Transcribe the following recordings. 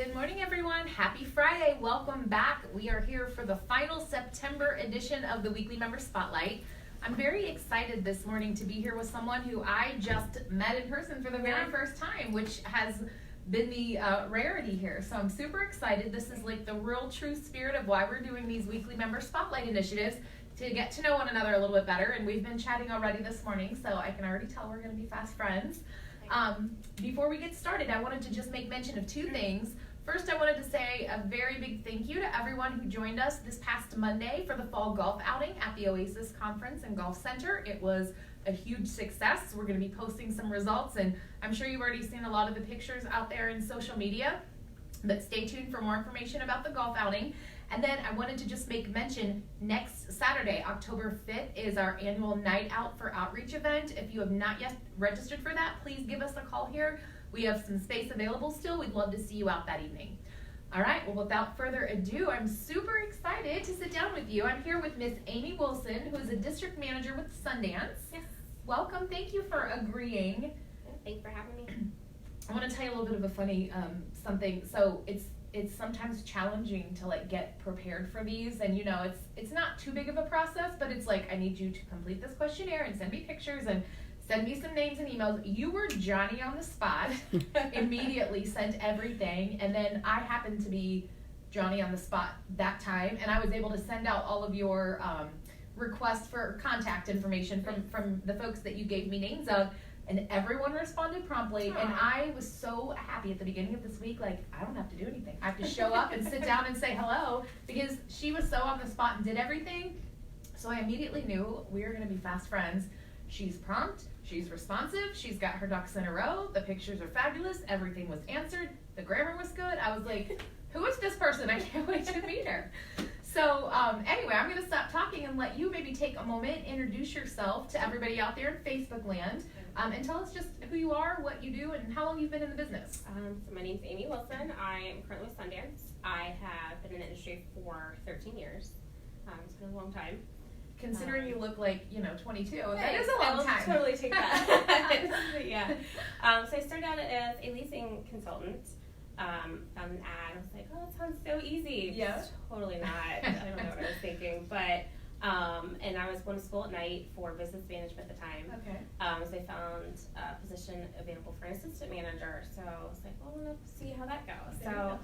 Good morning, everyone. Happy Friday. Welcome back. We are here for the final September edition of the Weekly Member Spotlight. I'm very excited this morning to be here with someone who I just met in person for the very first time, which has been the rarity here. So I'm super excited. This is like the real true spirit of why we're doing these Weekly Member Spotlight initiatives, to get to know one another a little bit better. And we've been chatting already this morning, so I can already tell we're going to be fast friends. Before we get started, I wanted to just make mention of two things. First, I wanted to say a very big thank you to everyone who joined us this past Monday for the fall golf outing at the Oasis Conference and Golf Center. It was a huge success. We're going to be posting some results, and I'm sure you've already seen a lot of the pictures out there in social media, but stay tuned for more information about the golf outing. And then I wanted to just make mention, next Saturday, October 5th, is our annual Night Out for Outreach event. If you have not yet registered for that, please give us a call here. We have some space available still. We'd love to see you out that evening. All right, well, without further ado, I'm super excited to sit down with you. I'm here with Miss Amy Wilson, who is a district manager with Sundance. Yes. Welcome. Thank you for agreeing. Thanks for having me. I want to tell you a little bit of a funny something. So it's sometimes challenging to like get prepared for these, and you know it's not too big of a process, but it's like I need you to complete this questionnaire and send me pictures and send me some names and emails. You were Johnny on the spot, immediately sent everything, and then I happened to be Johnny on the spot that time, and I was able to send out all of your requests for contact information from the folks that you gave me names of. And everyone responded promptly. Aww. And I was so happy at the beginning of this week, like, I don't have to do anything. I have to show up and sit down and say hello, because she was so on the spot and did everything. So I immediately knew we were going to be fast friends. She's prompt, she's responsive, she's got her ducks in a row, the pictures are fabulous, everything was answered, the grammar was good. I was like, who is this person? I can't wait to meet her. So anyway, I'm going to stop talking and let you maybe take a moment, introduce yourself to everybody out there in Facebook land, and tell us just who you are, what you do, and how long you've been in the business. So my name's Amy Wilson. I am currently with Sundance. I have been in the industry for 13 years. It's been a long time. Considering you look like, 22, that is a long time. I'll totally take that. Yeah. So I started out as a leasing consultant. Found an ad. I was like, oh, that sounds so easy. Yeah. Totally not. I don't know what I was thinking, but and I was going to school at night for business management at the time. Okay. So I found a position available for an assistant manager. So I was like, well, let's see how that goes. So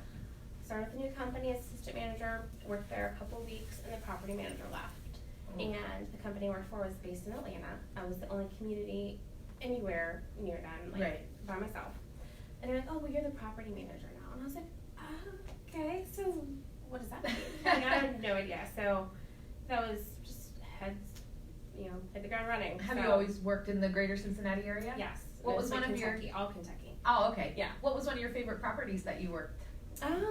started with a new company as assistant manager. Worked there a couple of weeks, and the property manager left. Oh. And the company I worked for was based in Atlanta. I was the only community anywhere near them, by myself. And they're like, oh, well, you're the property manager now. And I was like, okay, so what does that mean? Like, I had no idea. So that was just hit the ground running. Have you always worked in the greater Cincinnati area? Yes. What was one of Kentucky, all Kentucky. Oh, okay. Yeah. What was one of your favorite properties that you worked I don't know.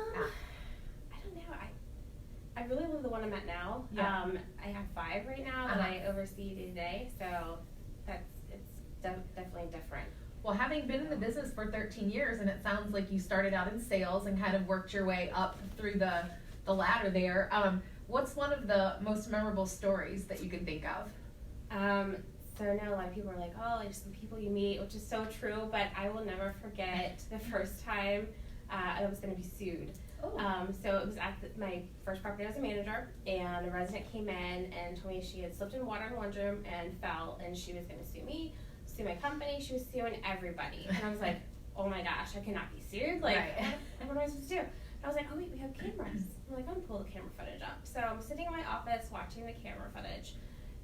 I really love the one I'm at now. Yeah. I have 5 right now that I oversee day to day, so it's definitely different. Well, having been in the business for 13 years, and it sounds like you started out in sales and kind of worked your way up through the ladder there, what's one of the most memorable stories that you can think of? So I know a lot of people are like, oh, there's some people you meet, which is so true, but I will never forget the first time I was going to be sued. Oh. So it was at my first property as a manager, and a resident came in and told me she had slipped in water in the laundry room and fell, and she was going to sue me, sue my company. She was suing everybody. And I was like, oh my gosh, I cannot be sued. Like, what am I supposed to do? And I was like, oh wait, we have cameras. I'm like, I'm gonna pull the camera footage up. So I'm sitting in my office watching the camera footage,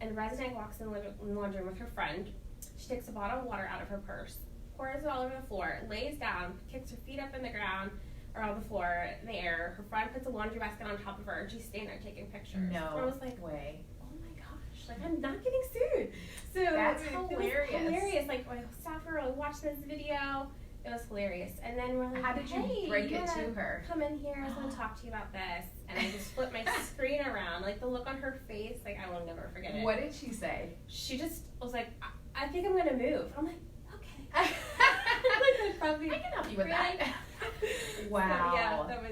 and the resident walks in the laundry room with her friend. She takes a bottle of water out of her purse, pours it all over the floor, lays down, kicks her feet up in the ground, or on the floor in the air. Her friend puts a laundry basket on top of her, and she's standing there taking pictures. No and I was like, way. Like, I'm not getting sued. So that's hilarious. It was hilarious. Like, my staff were like watching this video. It was hilarious. And then we're like, how did you break it to her? Come in here. I was going to talk to you about this. And I just flipped my screen around. Like, the look on her face, like, I will never forget it. What did she say? She just was like, I think I'm going to move. I'm like, okay. I can help you with that. Wow. So, yeah, that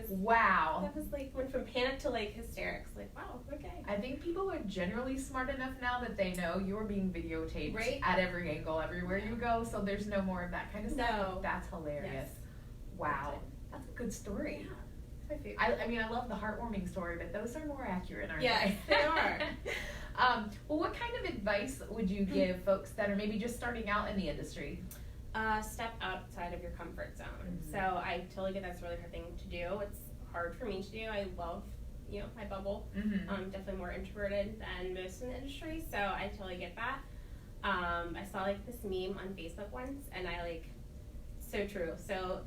was like, went from panic to like hysterics. Like, wow, okay. I think people are generally smart enough now that they know you're being videotaped at every angle, everywhere you go, so there's no more of that kind of stuff. No. That's hilarious. Yes. Wow. That's a good story. Yeah. It's my favorite. I mean, I love the heartwarming story, but those are more accurate, aren't Yes, they? they are. Well, what kind of advice would you give folks that are maybe just starting out in the industry? Step outside of your comfort zone. Mm-hmm. So I totally get that's a really hard thing to do. It's hard for me to do. I love, my bubble. Mm-hmm. I'm definitely more introverted than most in the industry, so I totally get that. I saw like this meme on Facebook once, and I so true. So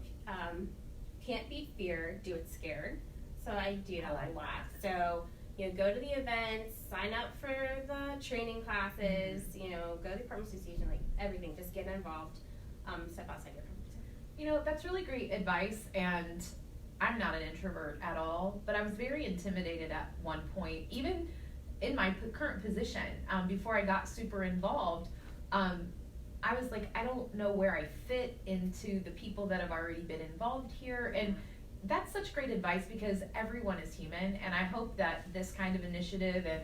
can't beat fear, do it scared. So I do that a lot. So go to the events, sign up for the training classes, go to the department association, like everything, just get involved. Step outside your comfort zone. That's really great advice, and I'm not an introvert at all, but I was very intimidated at one point, even in my current position. Before I got super involved, I was like, I don't know where I fit into the people that have already been involved here, and that's such great advice because everyone is human, and I hope that this kind of initiative and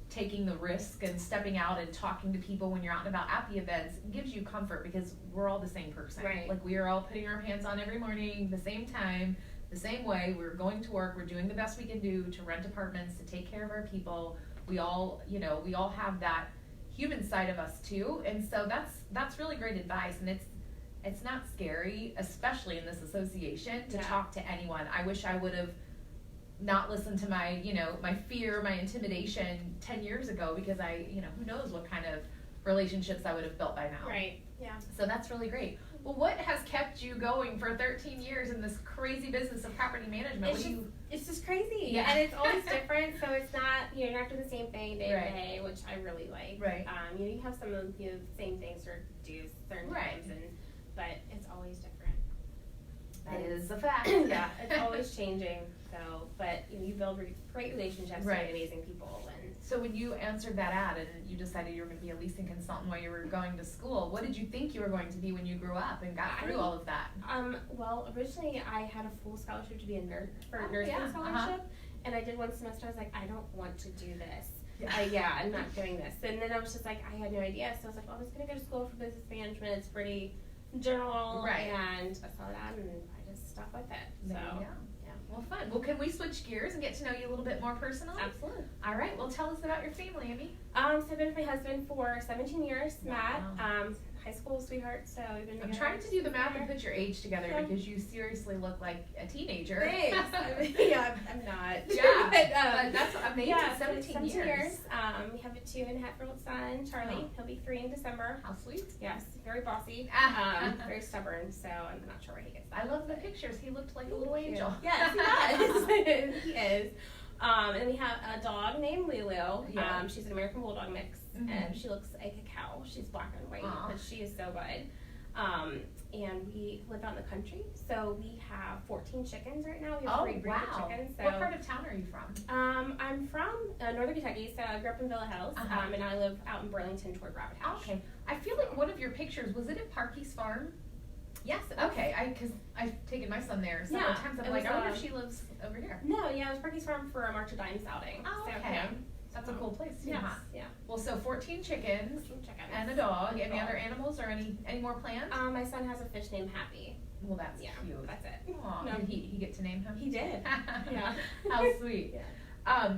taking the risk and stepping out and talking to people when you're out and about at the events gives you comfort because we're all the same person. Right. Like we are all putting our pants on every morning, the same time, the same way. We're going to work. We're doing the best we can do to rent apartments, to take care of our people. We all, we all have that human side of us too. And so that's really great advice. And it's not scary, especially in this association, to talk to anyone. I wish I would have not listened to my, my fear, my intimidation 10 years ago because who knows what kind of relationships I would have built by now. Right, yeah. So that's really great. Well, what has kept you going for 13 years in this crazy business of property management? It's just crazy. Yeah. And it's always different, so it's not, you're not doing the same thing day to Right. day, which I really like. Right. You have some of the same things or do certain Right. times, but it's always different. That is a fact. Yeah, it's always changing. So, but you build great relationships Right. with amazing people. And So when you answered that ad and you decided you were going to be a leasing consultant while you were going to school, what did you think you were going to be when you grew up and got through all of that? well, originally I had a full scholarship to be a nurse for a nursing yeah, scholarship, and I did one semester. I was like, I don't want to do this. Yeah. I'm not doing this. And then I was just like, I had no idea. So I was like, well, I was going to go to school for business management. It's pretty general, Right. and I saw that, and I just stuck with it. There So, you go. yeah. Well, fun. Well, can we switch gears and get to know you a little bit more personally? Absolutely. All right. Well, tell us about your family, Amy. So I've been with my husband for 17 years, Matt. Wow. High school sweetheart, so we've been I'm together. trying to do the math and put your age together Yeah. because you seriously look like a teenager. Thanks. I'm not. Yeah, but, but that's amazing. yeah, 17 years. We have a 2.5-year-old son, Charlie. Oh. He'll be 3 in December. How sweet. Yes, very bossy, very stubborn. So I'm not sure where he gets that. I love the pictures. He looked like a little angel. Yes, he does. He is. And we have a dog named Lulu. Yeah. She's an American Bulldog mix, Mhm. and she looks like a cow. She's black and white, Aw. but she is so good. And we live out in the country, so we have 14 chickens right now. We have 3 breeds of chickens. So, What part of town are you from? I'm from northern Kentucky, so I grew up in Villa Hills, Uh-huh. and I live out in Burlington toward Rabbit House. Okay. I feel like one of your pictures, was it at Parky's Farm? Yes. It was. Okay, because I've taken my son there several Yeah, times. I'm it like, was, I wonder if she lives over here. No, yeah, it was Parky's Farm for a March of Dimes outing. Oh, So, okay. yeah. That's a cool place too, Yes, huh? yeah. Well, so 14 chickens Chickens. and a dog. And a Any dog. other animals or any more planned? My son has a fish named Happy. Well, that's Yeah, cute. that's it. Aw, No. did he get to name him? He did. Yeah. How sweet. Yeah.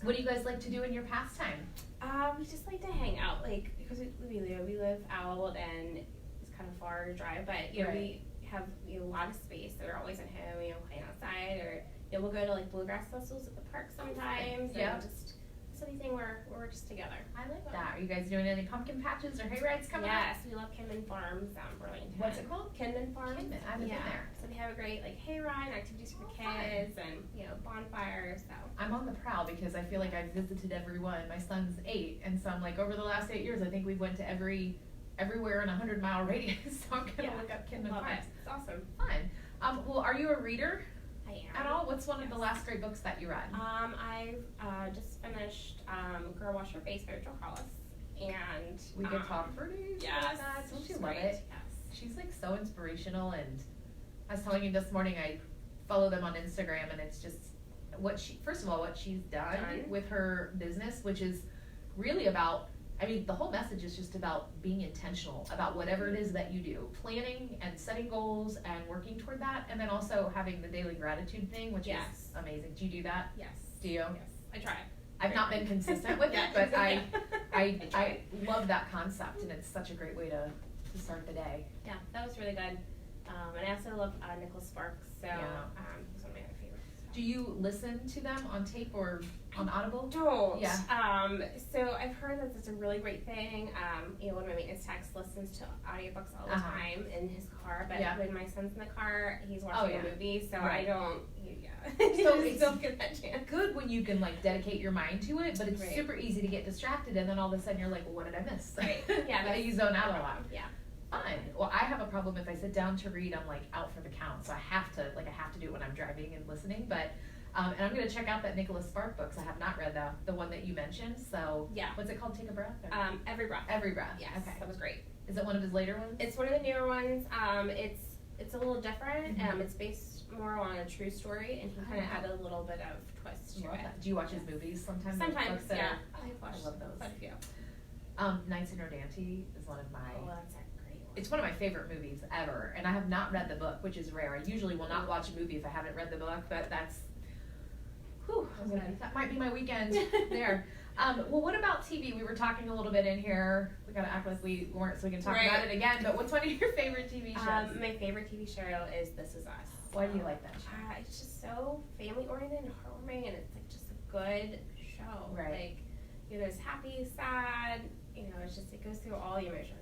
What do you guys like to do in your pastime? We just like to hang out, because we live out and it's kind of far to drive, but Right. we have a lot of space. So we're always at home, playing outside, or we'll go to bluegrass festivals at the park sometimes. Yeah. And just anything where we're just together. I like that. Are you guys doing any pumpkin patches or hay rides coming up? Yes, we love Kinman Farms down in Burlington. What's it called? Kinman Farms. Kinman, I haven't been there. So we have a great hay ride, activities for fun. kids, and bonfires. So I'm on the prowl because I feel like I've visited every one. My son's 8, and so I'm like, over the last 8 years, I think we went to everywhere in a 100-mile radius. So I'm gonna look up Kinman love Farms. it. It's awesome. Fun. Well, are you a reader I am. at all? What's one of the Yes. last great books that you read? I've just finished Girl Wash Your Face by Rachel Hollis, and We could talk for days. Yes, about that. Don't you she's love great. it? Yes. She's like so inspirational, and I was telling you this morning, I follow them on Instagram, and it's just what she's done with her business, which is really about I mean, the whole message is just about being intentional about whatever it is that you do, planning and setting goals and working toward that, and then also having the daily gratitude thing, which Yes. is amazing. Do you do that? Yes. Do you? Yes, I try. I've not been consistent with Yeah. it, but I try. love that concept, and it's such a great way to start the day. Yeah, that was really good. And I also love Nicholas Sparks, so Yeah. he's one of my other favorites. Do you listen to them on tape or on Audible? Don't. Yeah. So I've heard that that's a really great thing. One of my maintenance techs listens to audiobooks all the time in his car, but when my son's in the car, he's watching a movie, so I don't. So it's don't get that chance. Good when you can like dedicate your mind to it, but it's super easy to get distracted, and then all of a sudden you're like, well, what did I miss? Right. Yeah. You zone out a lot. Yeah. Fun. Well, I have a problem if I sit down to read, I'm like out for the count, so I have to do it when I'm driving and listening. But and I'm gonna check out that Nicholas Spark books. I have not read the one that you mentioned. So yeah, what's it called? Take a breath. Or? Every breath. Every breath. Yes. Okay. That was great. Is it one of his later ones? It's one of the newer ones. It's a little different. Mm-hmm. It's based more on a true story, and he kind of had a little bit of twist to it. That. Do you watch his movies sometimes? Sometimes, yeah. I've watched quite a few. Knights in Rodante is one of my. Oh, that's a great one. It's one of my favorite movies ever, and I have not read the book, which is rare. I usually will not watch a movie if I haven't read the book, but that's. Whew, that might be my weekend there. Well, what about TV? We were talking a little bit in here. We gotta act like we weren't, so we can talk about it again. But what's one of your favorite TV shows? My favorite TV show is This Is Us. Why do you like that show? It's just so family oriented and heartwarming, and it's like just a good show. Right. Like, there's happy, sad. It's just it goes through all the emotions.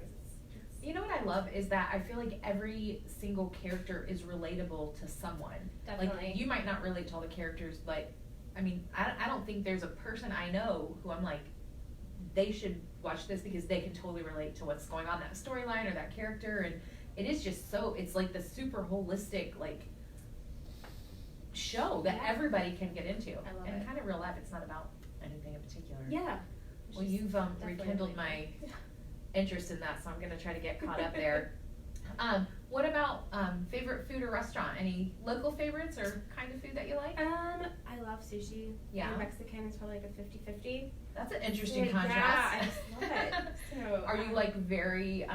You know what I love is that I feel like every single character is relatable to someone. Definitely. Like, you might not relate to all the characters, but I mean, I don't think there's a person I know who I'm like, they should watch this because they can totally relate to what's going on in that storyline or that character. And it is just so, it's like the super holistic, like, show that everybody can get into. I love and it. kind of real life, it's not about anything in particular. Yeah. Well, you've rekindled my interest in that, so I'm gonna try to get caught up there. What about favorite food or restaurant? Any local favorites or kind of food that you like? I love sushi. Yeah. And Mexican is probably like a 50-50. That's an interesting contrast. Yeah, I just love it. So, are you like very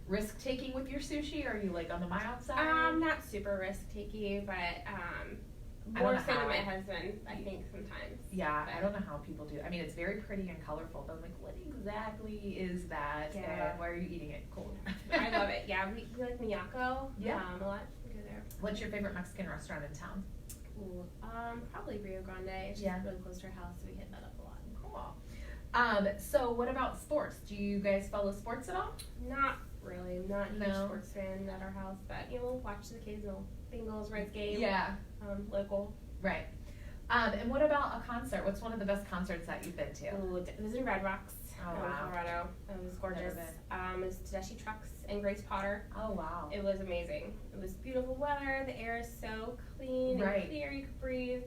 risk taking with your sushi? Or are you like on the mild side? Not super risk taking, but I don't more know so than how my husband, I think, sometimes. Yeah, But I don't know how people do. I mean, it's very pretty and colorful, but I'm like, what exactly is that? Yeah. And why are you eating it cold? I love it. Yeah, we like Miyako. Yeah. A lot. We go there. What's your favorite Mexican restaurant in town? Ooh, probably Rio Grande. It's just really close to our house, so we hit that up a lot. Cool. So what about sports? Do you guys follow sports at all? Not really. I'm not a huge No. sports fan at our house, but we'll watch the occasional Bengals, Reds game. Yeah. Local. Right. And what about a concert? What's one of the best concerts that you've been to? Ooh, it was in Red Rocks, wow. Colorado. It was gorgeous. It was Tedeschi Trucks and Grace Potter. Oh, wow. It was amazing. It was beautiful weather. The air is so clean and clear. You could breathe.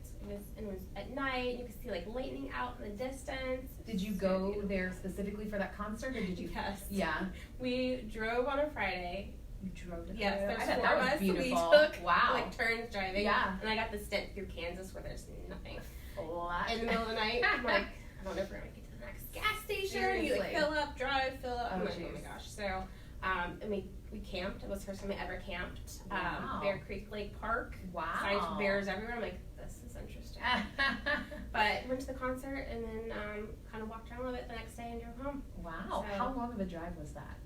It was at night. You could see like lightning out in the distance. Did you go there specifically for that concert, or did you? Yes. Yeah. We drove on a Friday. You drove to Yes, Colorado? there's I bet 4 that of was us. beautiful. We took wow. turns driving. Yeah. And I got the stint through Kansas where there's nothing. Flat. In the middle of the night, I'm like, I don't know if we're gonna get to the next gas station. Seriously. You like fill up, drive, fill up. Oh, I'm like, geez. oh my gosh. So, and we camped. It was the first time I ever camped. Wow. Bear Creek Lake Park. Wow. Signs for bears everywhere. I'm like, this is interesting. But went to the concert and then kind of walked around a little bit the next day and drove home. Wow. So, how long of a drive was that?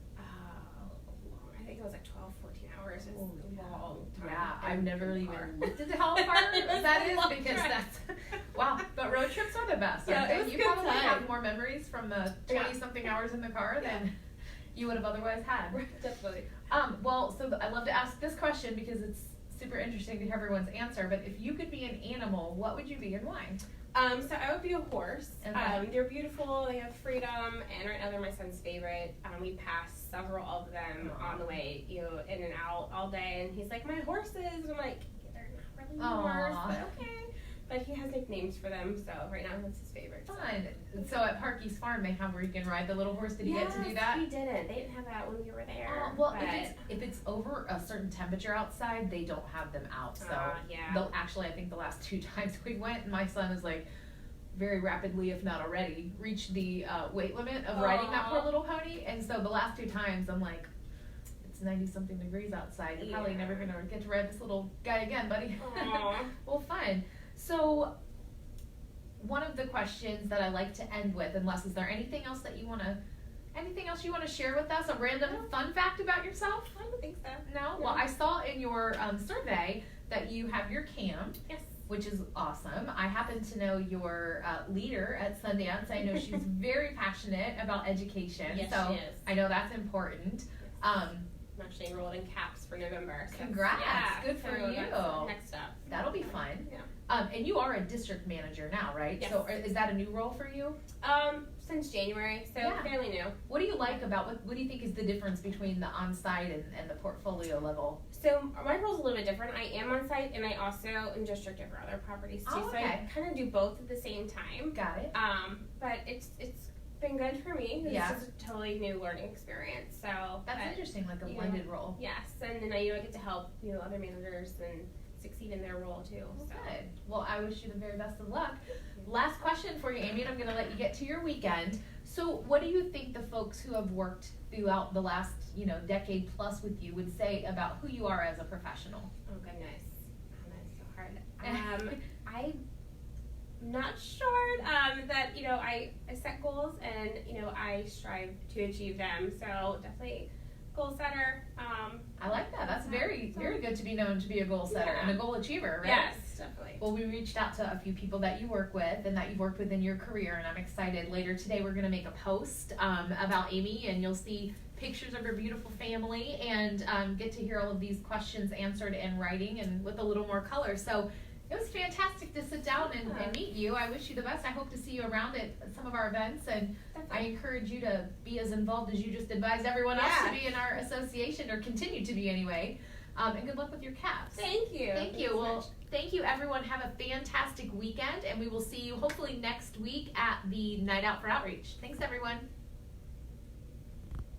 long. I think it was like 12, 14 hours. It was a long time. Yeah, in I've never the even car. looked into how far that a is long because drive. that's wow. But road trips are the best. Yeah, aren't it they? was You good probably time. have more memories from the 20-something hours in the car than you would have otherwise had. Definitely. Well, so I love to ask this question because it's super interesting to hear everyone's answer. But if you could be an animal, what would you be and why? So I would be a horse. Okay. They're beautiful. They have freedom, and right now they're my son's favorite. We passed several of them on the way, in and out all day, and he's like, "My horses." And I'm like, "They're not really yours, but okay." But he has nicknames for them, so right now that's his favorite. Fun. So at Parky's Farm, they have where you can ride the little horse. Did you get to do that? He didn't. They didn't have that when we were there. Well, but if it's over a certain temperature outside, they don't have them out. So yeah. they'll actually, I think the last 2 times we went, my son was like, very rapidly, if not already, reached the weight limit of riding that poor little pony. And so the last 2 times, I'm like, it's 90-something degrees outside. You're probably never going to get to ride this little guy again, buddy. Well, fun. So one of the questions that I like to end with, unless is there anything else that you want to share with us? A random fun fact about yourself? I don't think so. No? Well, I saw in your survey that you have your CAM. Yes. Which is awesome. I happen to know your leader at Sundance. I know she's very passionate about education. Yes, so she is. I know that's important. I'm actually enrolled in CAPS for November. So Congrats. Good for you. Next up. That'll be fun. Yeah. And you are a district manager now, right? Yes. So is that a new role for you? Since January, so fairly new. What do you like about, what do you think is the difference between the on-site and the portfolio level? So my role is a little bit different. I am on site and I also am district over other properties too. Oh, okay. So I kind of do both at the same time. Got it. But it's been good for me. Yeah. It's just a totally new learning experience. So That's interesting, like a blended role. Yes, and then I get to help other managers and succeed in their role too. Well, so. good. Well, I wish you the very best of luck. Last question for you, Amy, and I'm going to let you get to your weekend. So what do you think the folks who have worked throughout the last, decade plus with you would say about who you are as a professional? Oh, goodness. That's so hard. I'm not sure that, I set goals and, I strive to achieve them. So definitely goal setter. I like that. That's very, very good to be known to be a goal setter and a goal achiever, right? Yes, definitely. Well, we reached out to a few people that you work with and that you've worked with in your career, and I'm excited. Later today, we're going to make a post about Amy, and you'll see pictures of her beautiful family and get to hear all of these questions answered in writing and with a little more color. So it was fantastic to sit down and meet you. I wish you the best. I hope to see you around at some of our events, and I encourage you to be as involved as you just advised everyone else to be in our association, or continue to be anyway. And good luck with your CAPS. Thank you. Thank you. Well, thank you, everyone. Have a fantastic weekend, and we will see you hopefully next week at the Night Out for Outreach. Thanks, everyone.